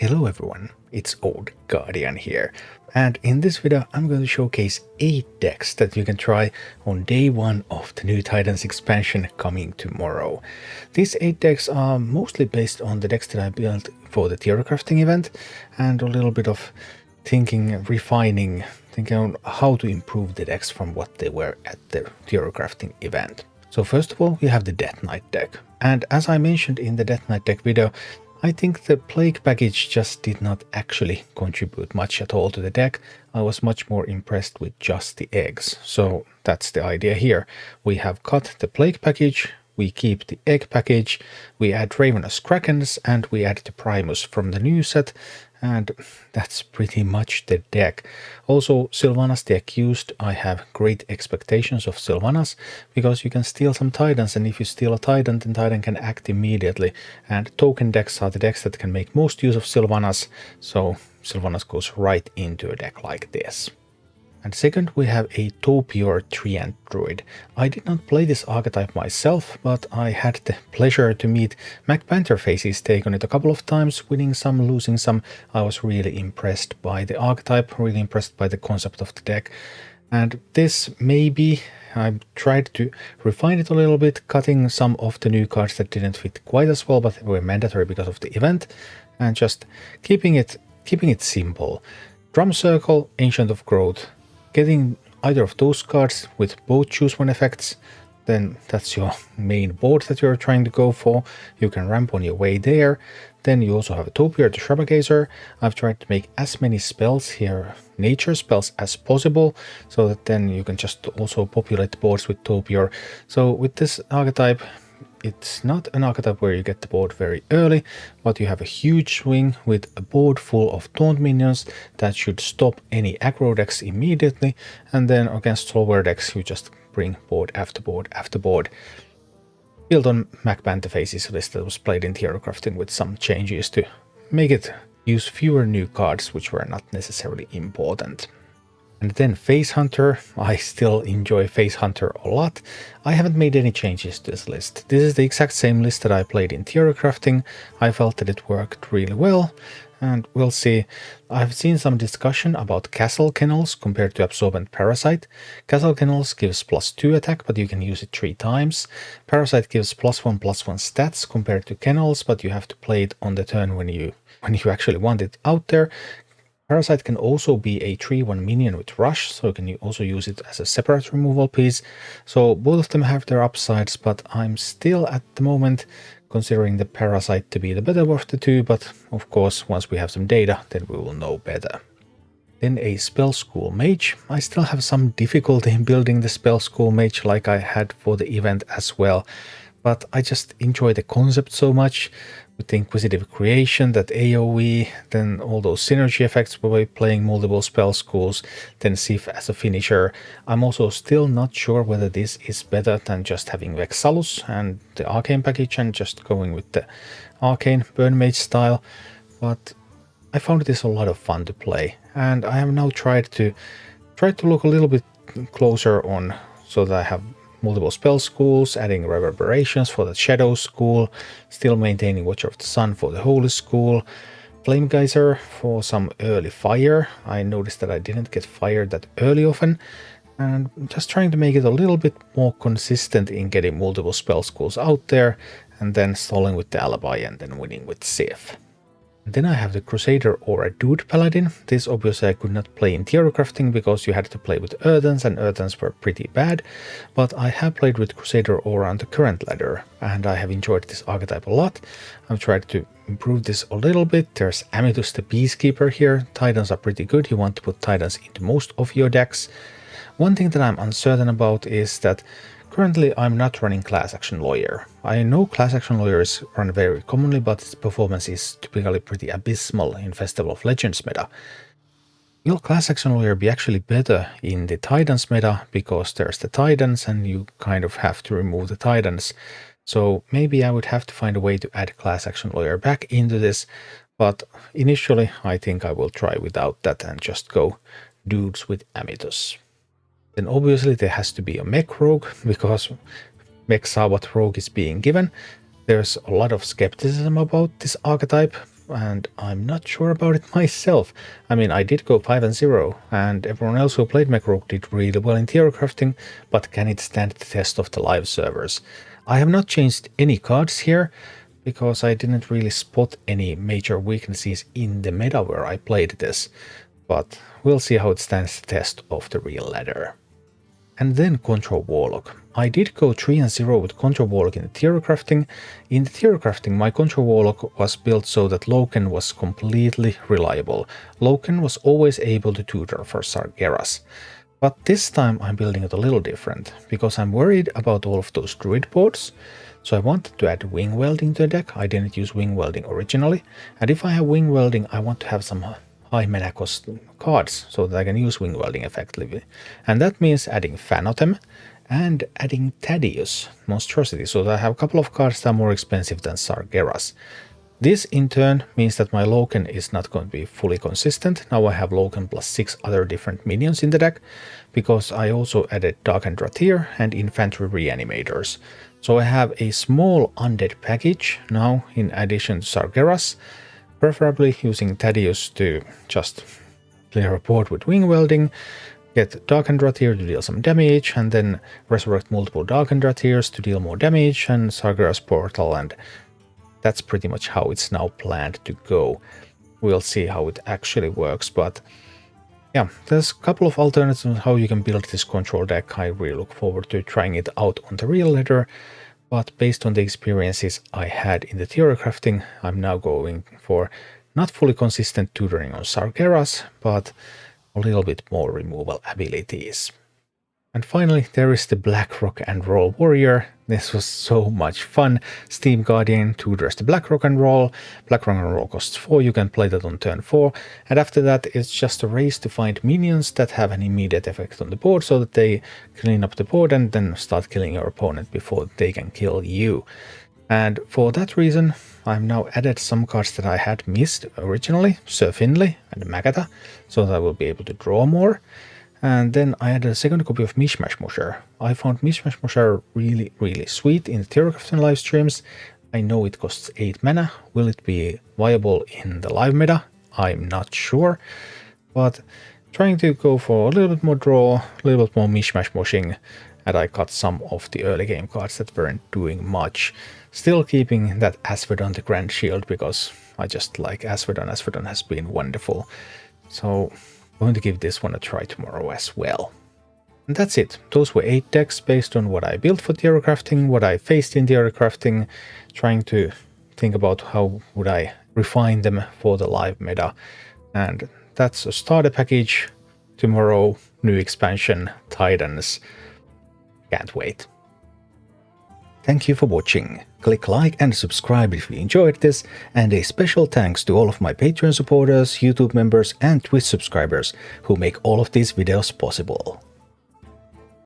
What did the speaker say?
Hello everyone, it's Old Guardian here, and in this video I'm going to showcase 8 decks that you can try on day 1 of the new Titans expansion coming tomorrow. These 8 decks are mostly based on the decks that I built for the theorycrafting event, and a little bit of thinking on how to improve the decks from what they were at the theorycrafting event. So first of all, we have the Death Knight deck, and as I mentioned in the Death Knight deck video, I think the Plague package just did not actually contribute much at all to the deck. I was much more impressed with just the eggs. So that's the idea here. We have cut the Plague package, we keep the egg package, we add Ravenous Krakens, and we add the Primus from the new set, and that's pretty much the deck. Also, Sylvanas the Accused, I have great expectations of Sylvanas, because you can steal some Titans, and if you steal a Titan, then Titan can act immediately, and token decks are the decks that can make most use of Sylvanas, so Sylvanas goes right into a deck like this. And second, we have a Topior Treant Druid. I did not play this archetype myself, but I had the pleasure to meet Mac Pantherface's take on it a couple of times, winning some, losing some. I was really impressed by the archetype, really impressed by the concept of the deck. And this maybe, I tried to refine it a little bit, cutting some of the new cards that didn't fit quite as well, but were mandatory because of the event, and just keeping it simple. Drum Circle, Ancient of Growth. Getting either of those cards with both choose one effects, then that's your main board that you're trying to go for. You can ramp on your way there. Then you also have a Topior the Shrubagazer. I've tried to make as many spells here, nature spells, as possible, so that then you can just also populate the boards with Topior. So with this archetype, it's not an archetype where you get the board very early, but you have a huge swing with a board full of taunt minions that should stop any aggro decks immediately, and then against slower decks you just bring board after board after board. Built on Mac Pantherface's list that was played in theorycrafting with some changes to make it use fewer new cards which were not necessarily important. And then Face Hunter. I still enjoy Face Hunter a lot. I haven't made any changes to this list. This is the exact same list that I played in theorycrafting. I felt that it worked really well, and we'll see. I've seen some discussion about Castle Kennels compared to Absorbent Parasite. Castle Kennels gives +2 attack, but you can use it 3 times. Parasite gives +1/+1 stats compared to Kennels, but you have to play it on the turn when you actually want it out there. Parasite can also be a 3/1 minion with Rush, so you can also use it as a separate removal piece. So both of them have their upsides, but I'm still at the moment considering the Parasite to be the better of the two, but of course once we have some data then we will know better. Then a Spell School Mage. I still have some difficulty in building the Spell School Mage like I had for the event as well, but I just enjoy the concept so much. With the Inquisitive Creation, that AoE, then all those synergy effects by playing multiple spell schools, then Sif as a finisher. I'm also still not sure whether this is better than just having Vexallus and the Arcane package and just going with the Arcane Burn Mage style, but I found this a lot of fun to play, and I have now tried to look a little bit closer on so that I have multiple spell schools, adding reverberations for the Shadow School, still maintaining Watcher of the Sun for the Holy School, Flame Geyser for some early fire. I noticed that I didn't get fire that early often, and just trying to make it a little bit more consistent in getting multiple spell schools out there, and then stalling with the Alibi and then winning with Sif. Then I have the Crusader or a Dude Paladin. This obviously I could not play in theorycrafting because you had to play with Earthens, and Earthens were pretty bad, but I have played with Crusader Aura on the current ladder, and I have enjoyed this archetype a lot. I've tried to improve this a little bit. There's Amithus the Peacekeeper here. Titans are pretty good. You want to put Titans into most of your decks. One thing that I'm uncertain about is that currently I'm not running Class Action Lawyer. I know Class Action Lawyer is run very commonly, but its performance is typically pretty abysmal in Festival of Legends meta. Will Class Action Lawyer be actually better in the Titans meta, because there's the Titans and you kind of have to remove the Titans. So maybe I would have to find a way to add Class Action Lawyer back into this, but initially I think I will try without that and just go dudes with Amithus. Then obviously there has to be a Mech Rogue, because mechs are what Rogue is being given. There's a lot of skepticism about this archetype. and I'm not sure about it myself. I mean, I did go 5-0, and everyone else who played Mech Rogue did really well in theorycrafting, but can it stand the test of the live servers? I have not changed any cards here, because I didn't really spot any major weaknesses in the meta where I played this, but we'll see how it stands the test of the real ladder. And then Control Warlock. I did go 3-0 with Control Warlock in the theorycrafting. In the theorycrafting, my Control Warlock was built so that Loken was completely reliable. Loken was always able to tutor for Sargeras. But this time I'm building it a little different, because I'm worried about all of those Druid boards. So I wanted to add Wing Welding to the deck. I didn't use Wing Welding originally. And if I have Wing Welding, I want to have some high mana cost cards so that I can use Wing Welding effectively. And that means adding Phanotem and adding Thaddeus Monstrosity, so that I have a couple of cards that are more expensive than Sargeras. This in turn means that my Loken is not going to be fully consistent. Now I have Loken plus 6 other different minions in the deck, because I also added Darkened Ratir and Infantry Reanimators. So I have a small undead package now in addition to Sargeras, preferably using Thaddeus to just clear a board with Wing Welding, get Darkened Ratir to deal some damage, and then resurrect multiple Darkened Ratirs to deal more damage, and Sargeras Portal, and that's pretty much how it's now planned to go. We'll see how it actually works, but yeah, there's a couple of alternatives on how you can build this control deck. I really look forward to trying it out on the real ladder, but based on the experiences I had in the theorycrafting, I'm now going for not fully consistent tutoring on Sargeras, but a little bit more removal abilities. And finally, there is the Blackrock and Roll Warrior. This was so much fun. Steam Guardian tutors the Blackrock and Roll. Blackrock and Roll costs 4, you can play that on turn 4. And after that, it's just a race to find minions that have an immediate effect on the board so that they clean up the board and then start killing your opponent before they can kill you. And for that reason, I've now added some cards that I had missed originally, Sir Finley and Magatha, so that I will be able to draw more. And then I added a second copy of Mishmash Musher. I found Mishmash Musher really sweet in the theorycrafting live streams. I know it costs 8 mana. Will it be viable in the live meta? I'm not sure. But trying to go for a little bit more draw, a little bit more Mishmash Mushing, and I got some of the early game cards that weren't doing much. Still keeping that Asphodon the Grand Shield, because I just like Asphodon. Asphodon has been wonderful. So going to give this one a try tomorrow as well. And that's it. Those were 8 decks based on what I built for theorycrafting, what I faced in theorycrafting, trying to think about how would I refine them for the live meta. And that's a starter package. Tomorrow, new expansion, Titans. Can't wait. Thank you for watching. Click like and subscribe if you enjoyed this, and a special thanks to all of my Patreon supporters, YouTube members and Twitch subscribers who make all of these videos possible.